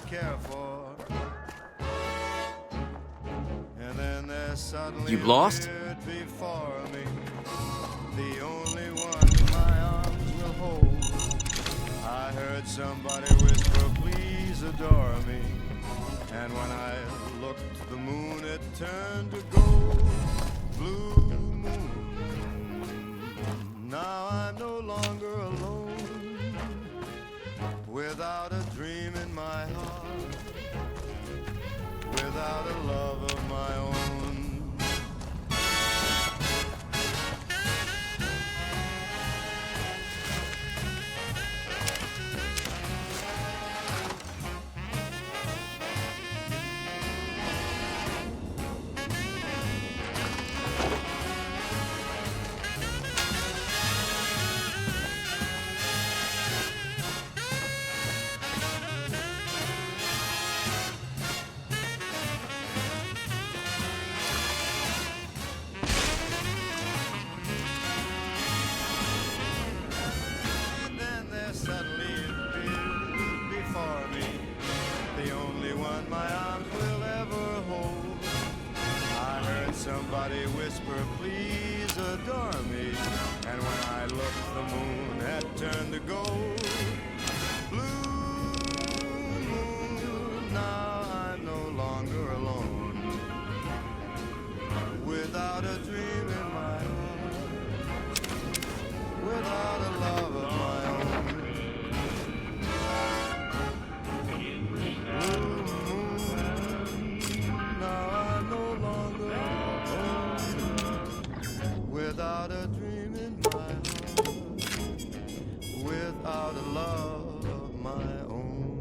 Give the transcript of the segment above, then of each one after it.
care for. And then there suddenly You lost? appeared before me, the only one my arms will hold. I heard somebody whisper, please adore me. And when I looked, the moon had turned to gold. Blue moon. Now I'm no longer alone, without a dream in my heart, without a love of my own. Suddenly appeared before me, the only one my arms will ever hold. I heard somebody whisper, please adore me. And when I looked, the moon had turned to gold. Blue moon, now I'm no longer alone, without a dream in my heart, without a love of my own. Without a dream in my heart, without a love of my own.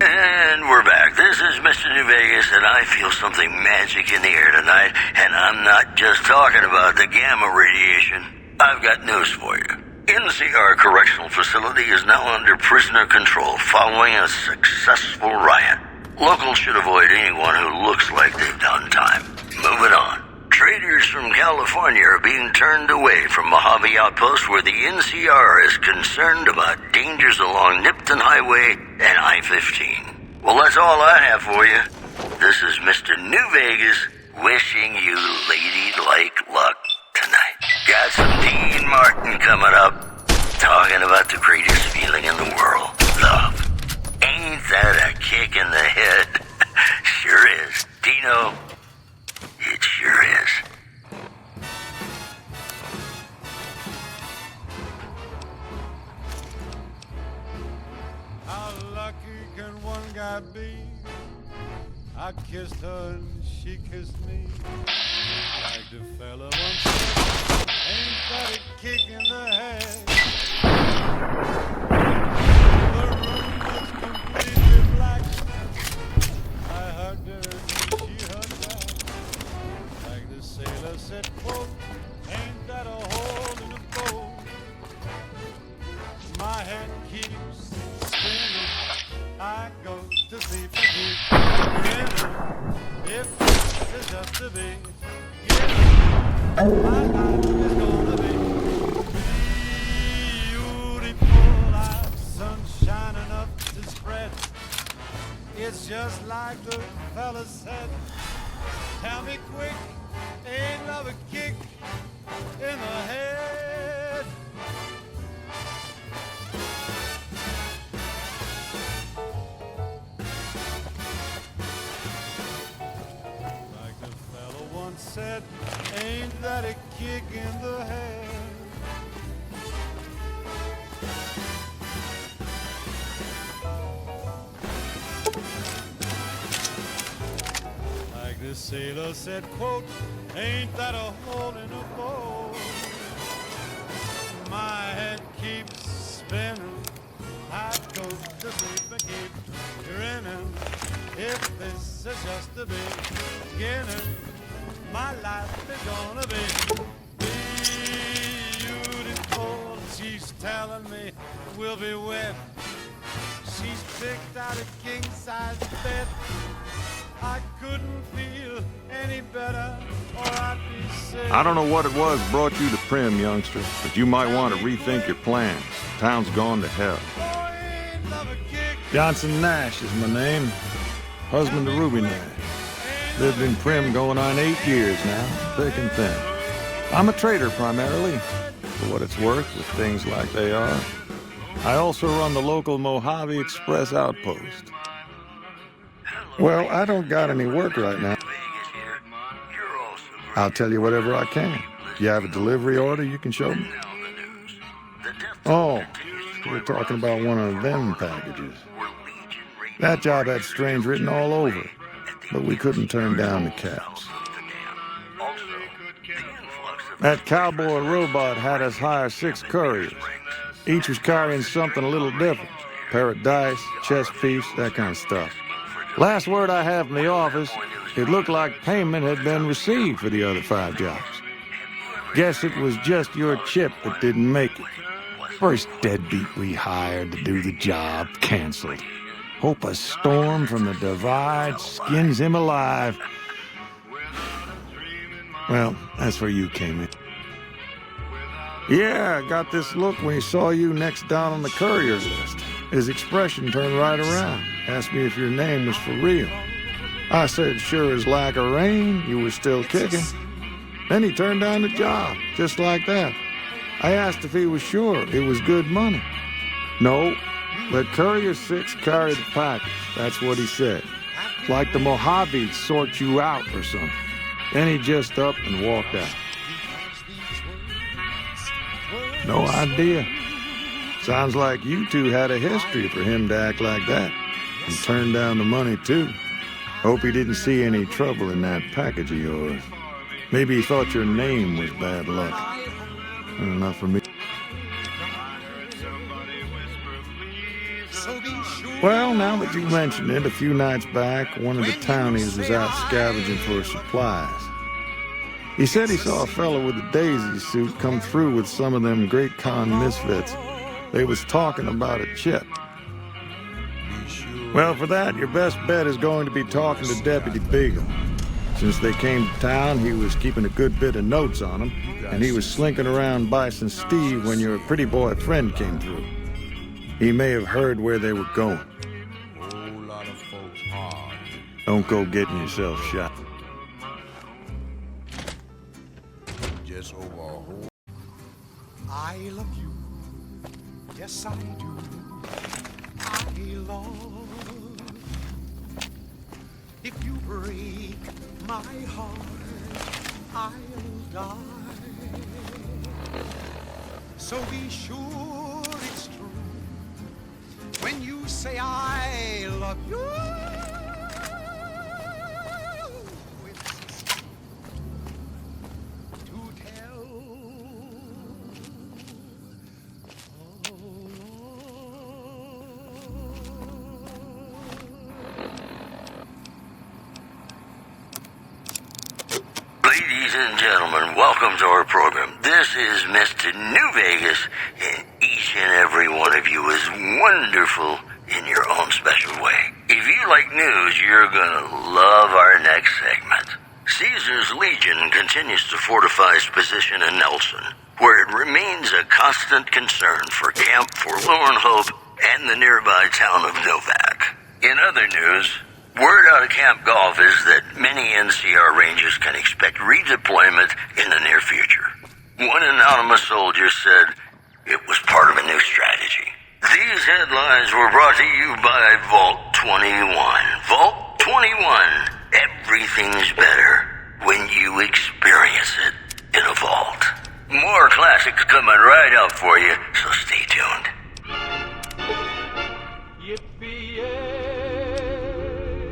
And we're back. This is Mr. New Vegas, and I feel something magic in the air tonight, and I'm not just talking about the gamma radiation. I've got news for you. NCR Correctional Facility is now under prisoner control following a successful riot. Locals should avoid anyone who looks like they've done time. Moving on. Traders from California are being turned away from Mojave Outpost, where the NCR is concerned about dangers along Nipton Highway and I-15. Well, that's all I have for you. This is Mr. New Vegas wishing you ladylike luck tonight. Got some Dean Martin coming up, talking about the greatest feeling in the world, love. Ain't that a kick in the head? Sure is. Dino, it sure is. How lucky can one guy be? I kissed her and she kissed me. Like the fella once said, ain't that a kick in the head? The room was completely black. I hugged her and she hugged back. Like the sailor said, quote, ain't that a hole in the boat? My head keeps spinning. I go to sleep and keep grinning. If this is just to be given, my life is gonna be beautiful. I've sunshine enough to spread. It's just like the fella said. Tell me quick, ain't love a kick in the head? Like the fella once said, ain't that a kick in the head? Like the sailor said, quote, ain't that a hole in a boat? My head keeps spinning. I go to sleep and keep grinning. If this is just the beginning, my life is gonna be beautiful. She's telling me we'll be wed. She's picked out a king-size bed. I couldn't feel any better, or I'd be I don't know what it was brought you to Prim, youngster, but you might want to rethink your plans. Town's gone to hell. Johnson Nash is my name. Husband to Ruby Nash. Lived in Prim going on 8 years now, thick and thin. I'm a trader primarily, for what it's worth with things like they are. I also run the local Mojave Express outpost. Well, I don't got any work right now. I'll tell you whatever I can. You have a delivery order you can show me? Oh, we're talking about one of them packages. That job had strange written all over it, but we couldn't turn down the caps. That cowboy robot had us hire 6 couriers. Each was carrying something a little different. Pair of dice, chess piece, that kind of stuff. Last word I have from the office, it looked like payment had been received for the other 5 jobs. Guess it was just your chip that didn't make it. First deadbeat we hired to do the job canceled. Hope a storm from the divide skins him alive. Well, that's where you came in. Yeah, I got this look when he saw you next down on the courier's list. His expression turned right around. Asked me if your name was for real. I said, sure as lack of rain, you were still kicking. Then he turned down the job, just like that. I asked if he was sure it was good money. No, let Courier 6 carry the package. That's what he said. Like the Mojaves sort you out or something. Then he just up and walked out. No idea. Sounds like you two had a history for him to act like that. And turn down the money, too. Hope he didn't see any trouble in that package of yours. Maybe he thought your name was bad luck. Enough for me. Well, now that you mention it, a few nights back, one of the townies was out scavenging for supplies. He said he saw a fellow with a daisy suit come through with some of them Great Con misfits. They was talking about a chip. Well, for that, your best bet is going to be talking to Deputy Beagle. Since they came to town, he was keeping a good bit of notes on them, and he was slinking around Bison Steve when your pretty boy friend came through. He may have heard where they were going. Don't go getting yourself shot. I love you, yes I do. I love. If you break my heart, I'll die. So be sure it's true when you say I love you. Ladies and gentlemen, welcome to our program. This is Mr. New Vegas, and each and every one of you is wonderful in your own special way. If you like news, you're gonna love our next segment. Caesar's Legion continues to fortify its position in Nelson, where it remains a constant concern for Camp Forlorn Hope and the nearby town of Novak. In other news, word out of Camp Golf is that many NCR Rangers can expect redeployment in the near future. One anonymous soldier said it was part of a new strategy. These headlines were brought to you by Vault 21. Vault 21. Everything's better when you experience it in a vault. More classics coming right up for you, so stay tuned. Yippee-yay,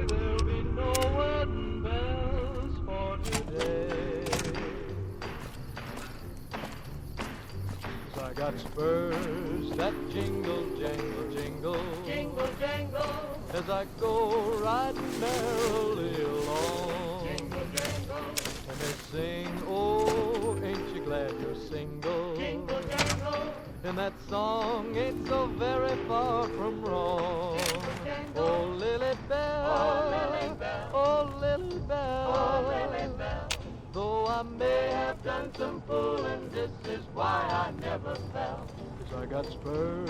there'll be no wedding bells for today. 'Cause I got spurs that jingle, jangle, jingle, jingle, jangle, as I go riding merrily along. Jingle, jangle, and they sing, oh, ain't you glad you're single? Jingle, jangle, and that song ain't so very far from wrong. Oh, Lily Bell, oh, Lily Bell, oh, Lily Bell, though I may have done some fooling, this is why I never fell. 'Cause I got spurs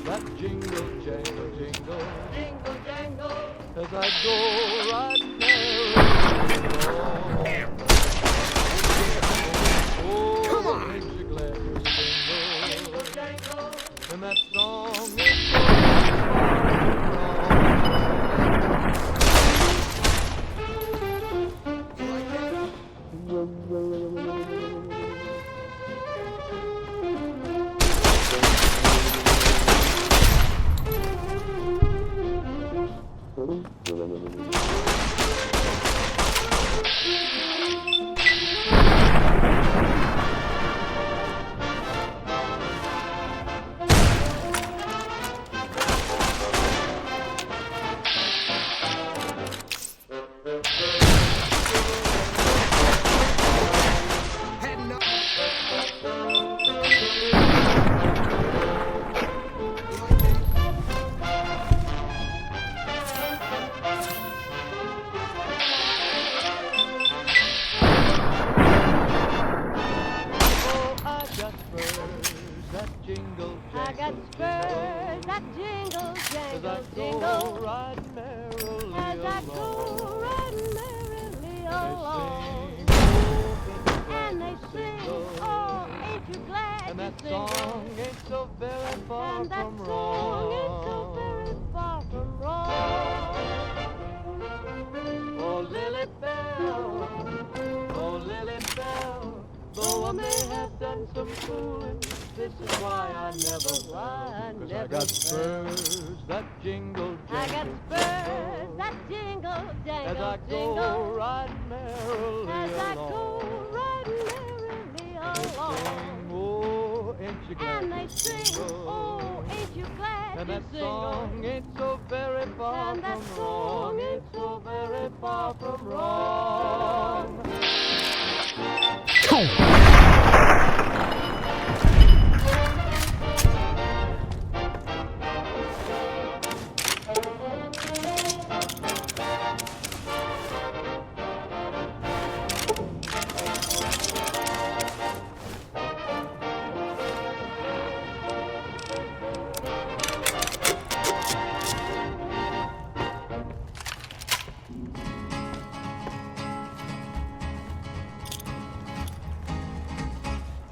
that jingle, jangle, jingle, jingle, jangle, as I go riding merrily along. Oh, come on! Makes you glad to jingle, jingle, jangle, and that song is so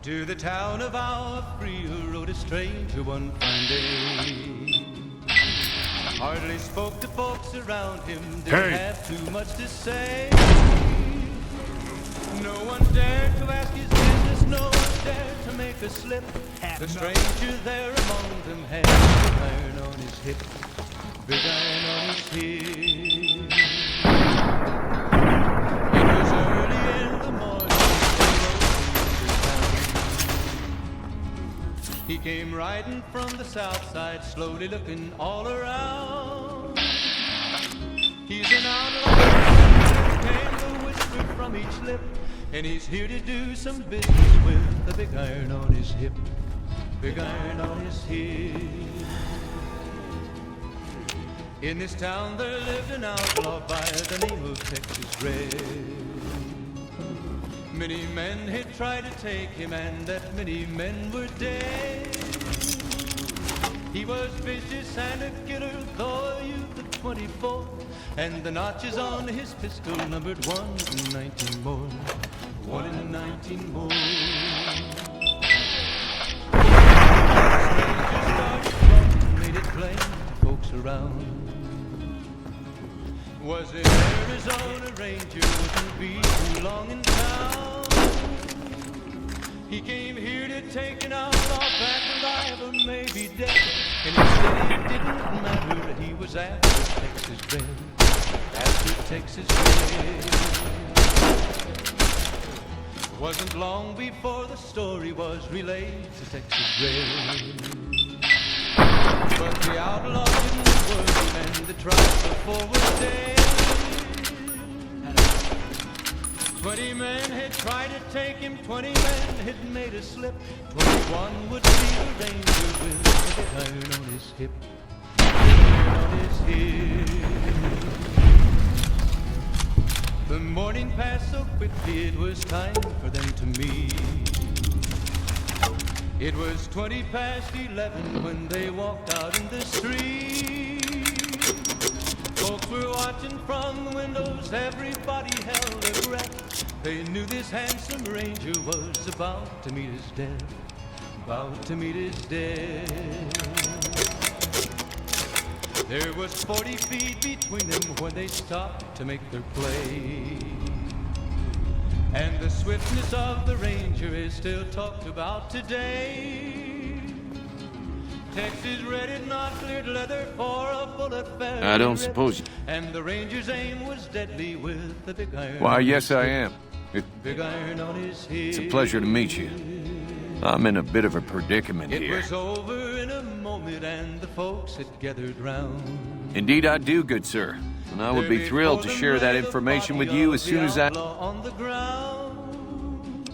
To the town of our Frio rode a stranger one fine day. Hardly spoke to folks around him, didn't have too much to say. No one dared to ask his business, no one dared to make a slip. The stranger there among them had big iron on his hip, big iron on his hip. It was early in the morning. He came riding from the south side, slowly looking all around. He's an outlaw, came the whisper from each lip, and he's here to do some business with a big iron on his hip, big iron on his hip. In this town there lived an outlaw by the name of Texas Red. Many men had tried to take him, and that many men were dead. He was vicious and a killer, though a youth of 24, and the notches on his pistol numbered 1 in 19 more, 1 in 19 more. Strangers started talking, made it plain to folks around. Was an Arizona Ranger, wouldn't be too long in town. He came here to take an outlaw back alive or maybe dead, and he said it didn't matter, he was after Texas Red, after Texas Red. Wasn't long before the story was relayed to Texas Red. But the outlaw didn't worry, and the trial before was dead. 20 men had tried to take him, 20 men had made a slip. 21 would be the ranger with a big iron on his hip, big iron on his hip. The morning passed so quickly, it was time for them to meet. It was 11:20 when they walked out in the street. Folks were watching from the windows, everybody held their breath. They knew this handsome ranger was about to meet his death, about to meet his death. There was 40 feet between them when they stopped to make their play. And the swiftness of the ranger is still talked about today. Texas red is not cleared leather for a bullet fell. I don't suppose you... And the ranger's aim was deadly with the big iron. Why, yes, I am. Big iron on his head. It's a pleasure to meet you. I'm in a bit of a predicament It here. was over in a moment, and the folks had gathered round. Indeed I do, good sir. And I would be thrilled to share that information with you as soon as I... On the ground.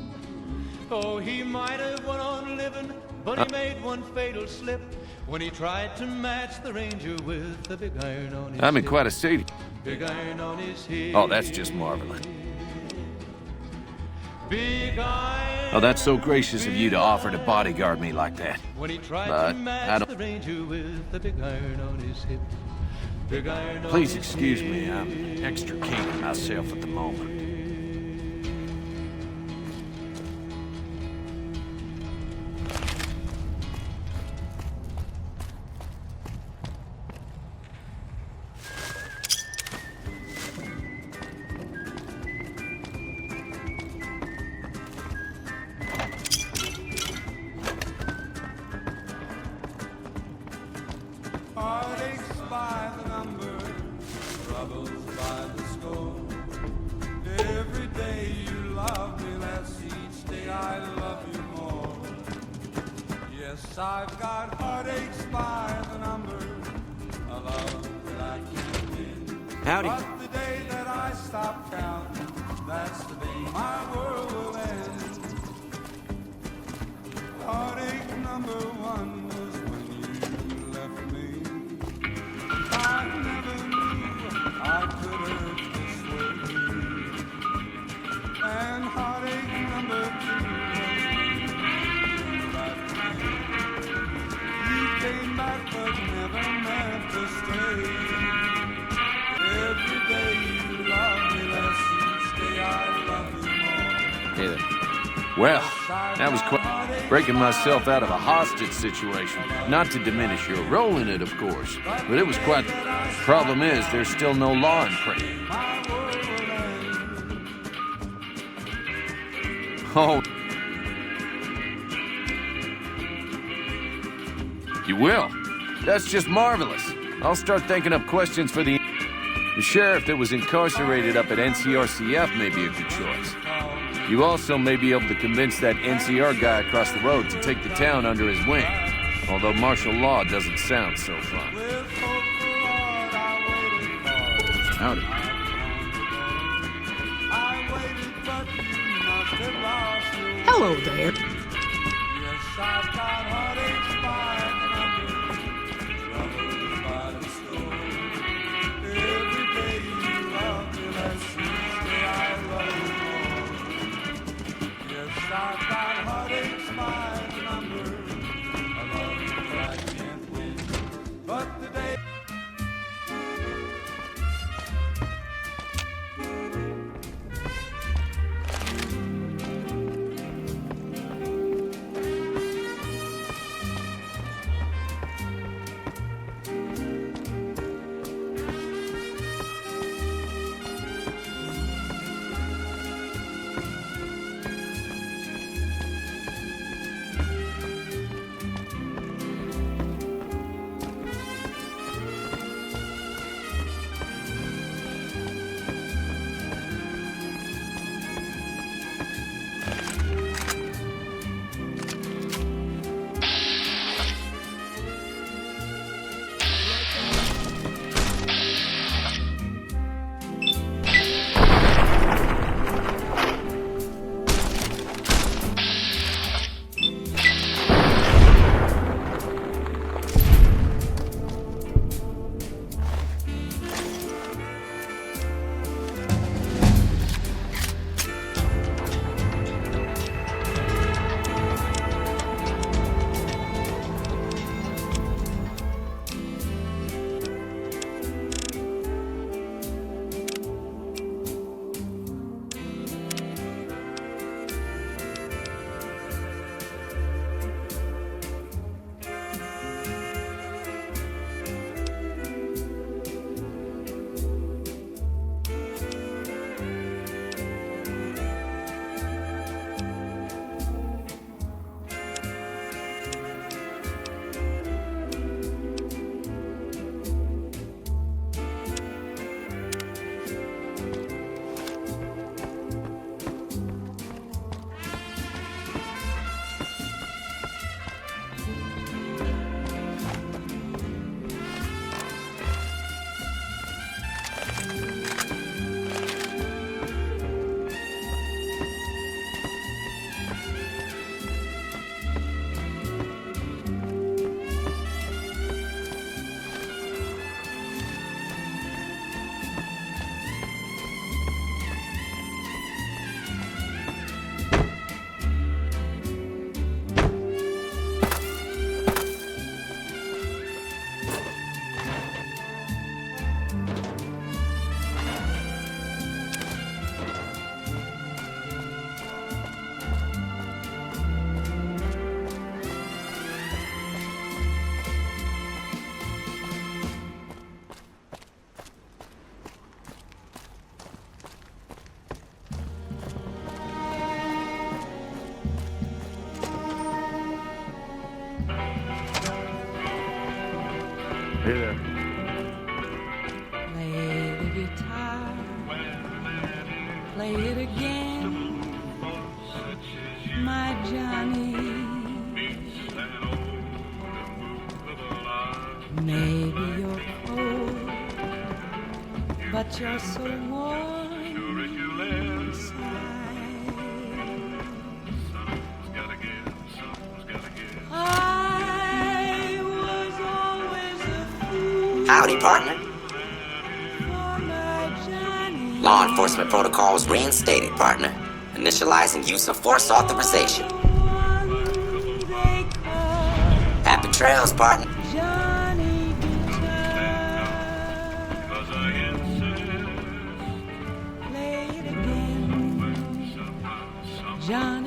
Oh, he might have went on living, but he made one fatal slip when he tried to match the ranger with the big iron on his I'm in head. quite a state. Big iron on his head. Oh, that's just marvelous. Big iron. Oh, that's so gracious of you to offer to bodyguard me like that. When he tried But to I match don't- the ranger with the big iron on his hip. Big iron on Please his excuse head. me, I'm extra keen on myself at the moment. Heartaches by the number, troubles by the score. Every day you love me less, each day I love you more. Yes, I've got heartaches by the number, a love that I can't win. Howdy. But the day that I stop counting, that's the day my world will end. Heartache number one was when you left me. I never knew I could hurt this way. And heartache number two was when you left me. You came back but never meant to stay. Every day you love me less, each day I love you more. Hey there. Well, that was quite... breaking myself out of a hostage situation. Not to diminish your role in it, of course, but it was quite... Problem is, there's still no law in place. Oh. You will? That's just marvelous. I'll start thinking up questions for the sheriff that was incarcerated up at NCRCF may be a good choice. You also may be able to convince that NCR guy across the road to take the town under his wing. Although martial law doesn't sound so fun. Howdy. Hello there. But the day Hey there. Play the guitar, play it again, my Johnny. Maybe you're cold, but you're so warm inside. I was always a fool Howdy, partner. for my Johnny. Law enforcement protocols reinstated, partner. Initializing use of force authorization. One they call Happy trails, partner. Johnny Guitar. Play it again, Johnny.